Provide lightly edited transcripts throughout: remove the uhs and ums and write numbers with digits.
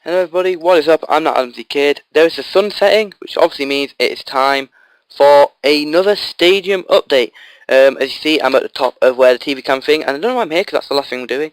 Hello everybody, what is up? I'm not Adamsy Kid. There is the sun setting, which obviously means it is time for another stadium update. As you see, I'm at the top of where the TV cam thing, and I don't know why I'm here, because that's the last thing I'm doing.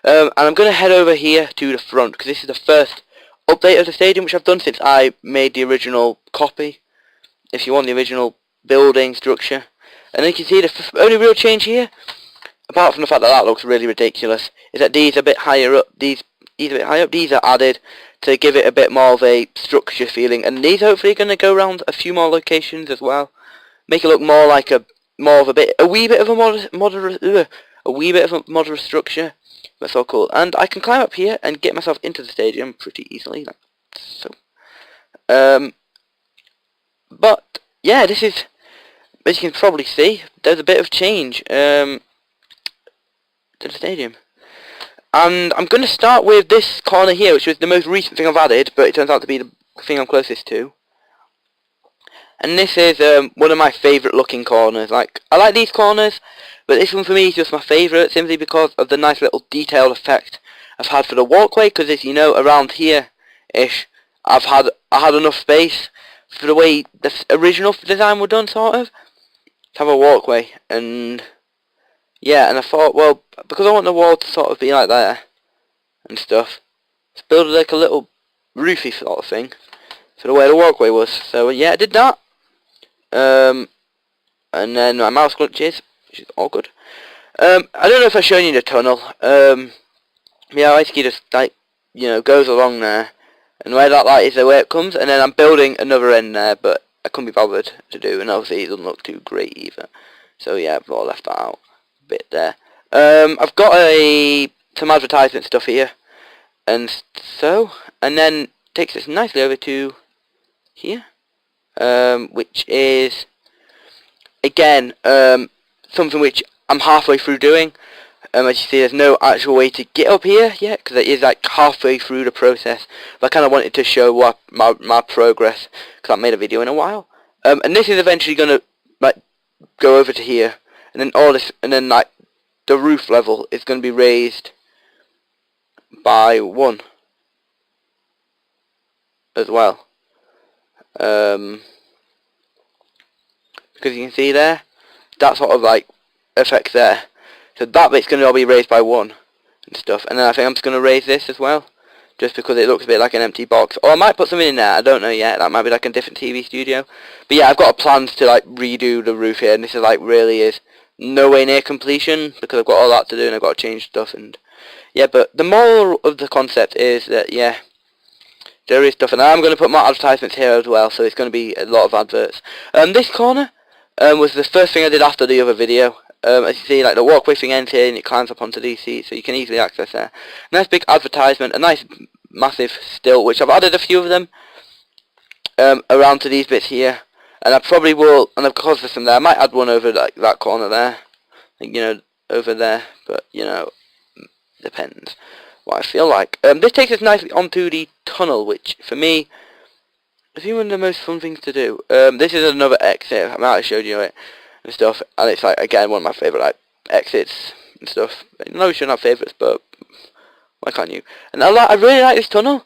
And I'm going to head over here to the front, because this is the first update of the stadium, which I've done since I made the original copy, if you want the original building structure. And then you can see the only real change here, apart from the fact that that looks really ridiculous, is that these are a bit higher up. These are added to give it a bit more of a structure feeling, and these are hopefully going to go around a few more locations as well, make it look more like a wee bit of a moderate structure. That's so cool, and I can climb up here and get myself into the stadium pretty easily, like so. But yeah, this is, as you can probably see, there's a bit of change to the stadium. And I'm going to start with this corner here, which was the most recent thing I've added, but it turns out to be the thing I'm closest to. And this is one of my favourite looking corners. Like, I like these corners, but this one for me is just my favourite, simply because of the nice little detailed effect I've had for the walkway. Because as you know, around here-ish, I had enough space for the way the original design were done, sort of, to have a walkway. And yeah, and I thought, well, because I want the wall to sort of be like there and stuff, let's build like a little roofy sort of thing for the way the walkway was. So yeah, I did that. And then my mouse glitches, which is all good. I don't know if I've shown you the tunnel. Yeah, basically just like, you know, goes along there, and where that light is the way it comes, and then I'm building another end there, but I couldn't be bothered to do, and obviously it doesn't look too great either. So yeah, I've all left that out bit there. I've got some advertisement stuff here, and then takes us nicely over to here, which is again something which I'm halfway through doing. As you see, there's no actual way to get up here yet, because it is like halfway through the process. But I kind of wanted to show what my progress, because I haven't made a video in a while. And this is eventually going to like go over to here. And then all this, and then like the roof level is going to be raised by 1 as well. Because you can see there, that sort of like effect there. So that bit's going to all be raised by 1 and stuff. And then I think I'm just going to raise this as well, just because it looks a bit like an empty box. Or I might put something in there, I don't know yet. That might be like a different TV studio. But yeah, I've got plans to like redo the roof here, and this is like really is no way near completion, because I've got all that to do and I've got to change stuff. And yeah, but the moral of the concept is that yeah, there is stuff, and I'm going to put more advertisements here as well, so it's going to be a lot of adverts. This corner was the first thing I did after the other video. As you see, like the walkway thing ends here and it climbs up onto these seats, so you can easily access there. Nice big advertisement, a nice massive still, which I've added a few of them around to these bits here. And I probably will, and of course there's some there. I might add one over like that corner there, like, you know, over there. But you know, depends what I feel like. This takes us nicely onto the tunnel, which for me is one of the most fun things to do. This is another exit. I might have showed you it and stuff, and it's like again one of my favourite like exits and stuff. I know we shouldn't have favourites, but why can't you? And I really like this tunnel.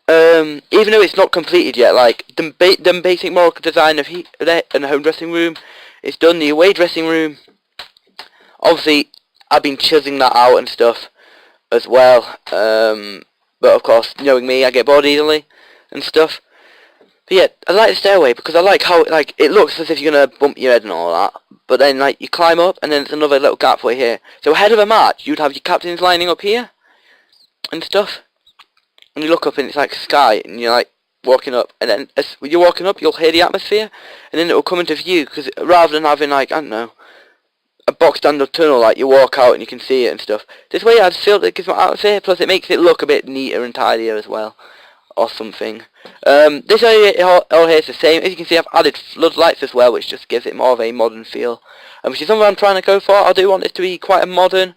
Even though it's not completed yet, like the basic moral design of and the home dressing room, it's done. The away dressing room, obviously, I've been chiseling that out and stuff as well. But of course, knowing me, I get bored easily and stuff. But yeah, I like the stairway because I like how it looks as if you're gonna bump your head and all that. But then like you climb up, and then there's another little gapway here. So ahead of a match, you'd have your captains lining up here and stuff. And you look up and it's like sky, and you're like walking up, and then as you're walking up, you'll hear the atmosphere, and then it will come into view, because rather than having like, I don't know, a box standard tunnel, like you walk out and you can see it and stuff, this way I just feel that it gives my atmosphere, plus it makes it look a bit neater and tidier as well, or something. This area all here is the same. As you can see, I've added floodlights as well, which just gives it more of a modern feel, which is something I'm trying to go for. I do want it to be quite a modern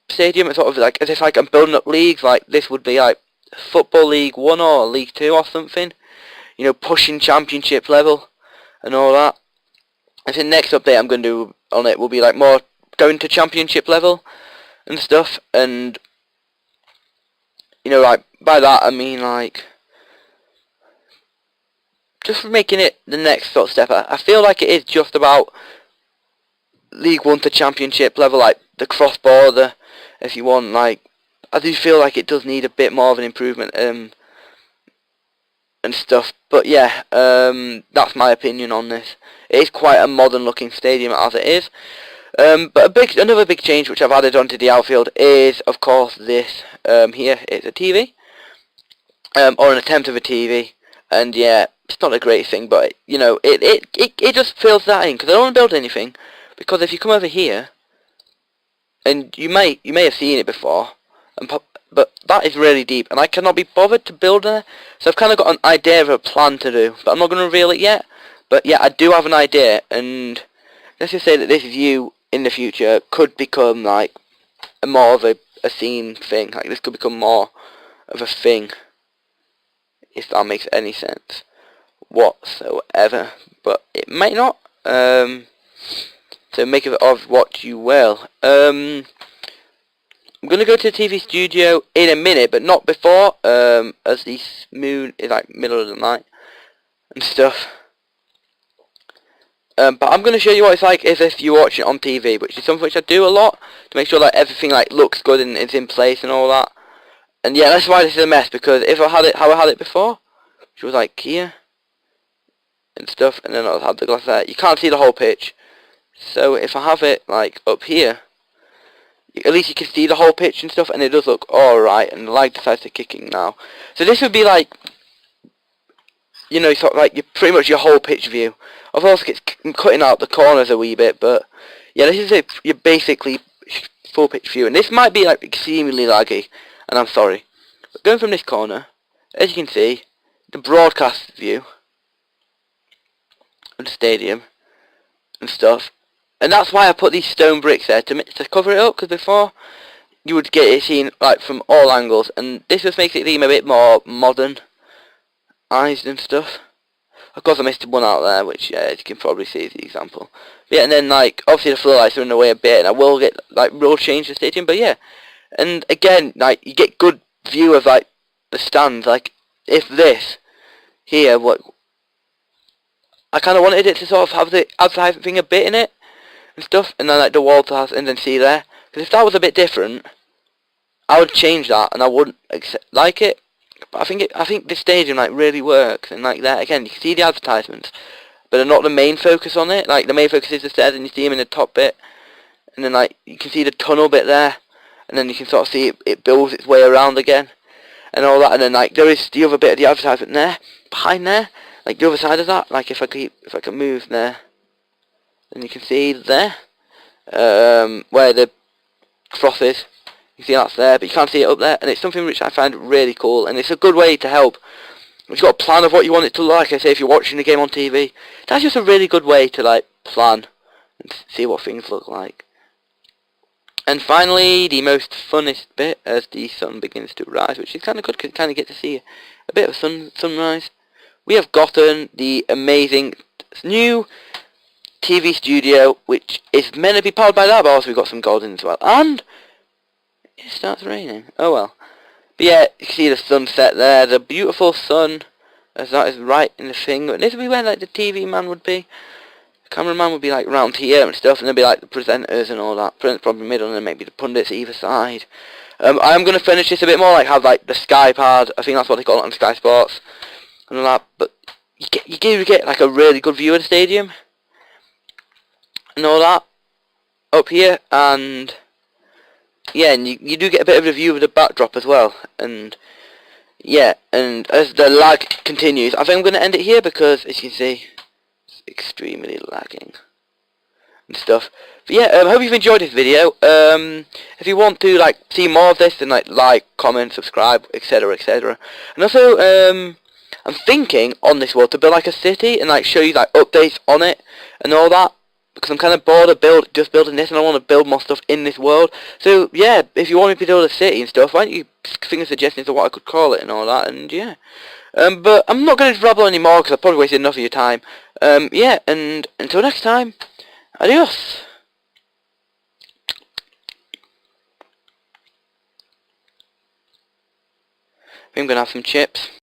stadium. It's sort of like as if like I'm building up leagues, like this would be like Football League 1 or League 2 or something, you know, pushing championship level and all that. I think the next update I'm going to do on it will be like more going to championship level and stuff. And you know, like, by that I mean, like, just making it the next sort of step. I feel like it is just about League 1 to Championship level, like, the cross-border, if you want, like, I do feel like it does need a bit more of an improvement, and stuff, but yeah, that's my opinion on this. It is quite a modern looking stadium as it is. But another big change which I've added onto the outfield is, of course, this here. It's a TV, or an attempt of a TV, and yeah, it's not a great thing, but you know, it just fills that in because I don't want to build anything. Because if you come over here, and you may have seen it before, but that is really deep, and I cannot be bothered to build there. So I've kind of got an idea of a plan to do, but I'm not going to reveal it yet. But yeah, I do have an idea, and let's just say that this view in the future could become like more of a scene thing. Like this could become more of a thing, if that makes any sense whatsoever. But it might not. So make of what you will. I'm gonna go to the TV studio in a minute, but not before. As the moon is like middle of the night and stuff. But I'm going to show you what it's like as if you watch it on TV, which is something which I do a lot to make sure that everything like looks good and is in place and all that. And yeah, that's why this is a mess, because if I had it how I had it before, which was like here and stuff, and then I had the glass there, you can't see the whole pitch. So if I have it like up here, at least you can see the whole pitch and stuff, and it does look alright, and the light decides to kicking now. So this would be like, you know, sort of like pretty much your whole pitch view. Of course, it's cutting out the corners a wee bit, but yeah, this is your basically full pitch view, and this might be like extremely laggy, and I'm sorry. But going from this corner, as you can see, the broadcast view of the stadium and stuff, and that's why I put these stone bricks there to cover it up, because before you would get it seen like from all angles, and this just makes it seem a bit more modern. Eyes and stuff. Of course I missed one out there, which yeah, as you can probably see is the example. But yeah, and then like obviously the floodlights are in the way a bit, and I will get like road change the stadium, but yeah. And again, like you get good view of like the stands. Like if this here, what I kind of wanted it to sort of have the advertising thing a bit in it and stuff, and then like the wall to have, and then see there. Because if that was a bit different, I would change that, and I wouldn't like it. But I think this stadium like really works, and like that again, you can see the advertisements, but they're not the main focus on it. Like the main focus is the stairs, and you see them in the top bit, and then like you can see the tunnel bit there, and then you can sort of see it builds its way around again, and all that. And then like there is the other bit of the advertisement there, behind there, like the other side of that. Like if I can move there, then you can see there, where the cross is. You see that's there, but you can't see it up there, and it's something which I find really cool, and it's a good way to help. If you've got a plan of what you want it to look like, I say if you're watching the game on TV, that's just a really good way to like plan and see what things look like. And finally, the most funnest bit, as the sun begins to rise, which is kind of good because you kind of get to see a bit of sunrise. We have gotten the amazing new TV studio, which is meant to be powered by that, but also we've got some gold in as well, and it starts raining. Oh well. But yeah, you can see the sunset there, the beautiful sun, as that is right in the thing. And this would be where like the TV man would be. The cameraman would be like round here and stuff, and there'd be like the presenters and all that. Presenters probably middle, and then maybe the pundits either side. I am going to finish this a bit more, like have like the Sky Pad. I think that's what they call it on Sky Sports and all that. But you get like a really good view of the stadium and all that up here, and yeah, and you do get a bit of a view of the backdrop as well, and yeah, and as the lag continues, I think I'm going to end it here because, as you can see, it's extremely lagging and stuff. But yeah, I hope you've enjoyed this video. If you want to like see more of this, then like, comment, subscribe, etc, etc. And also, I'm thinking on this world to build like a city and like show you like updates on it and all that. Because I'm kind of bored of just building this, and I want to build more stuff in this world. So yeah, if you want me to build a city and stuff, why don't you think of suggestions of what I could call it and all that, and yeah. But I'm not going to rabble anymore because I've probably wasted enough of your time. Yeah, and until next time, adios. I'm going to have some chips.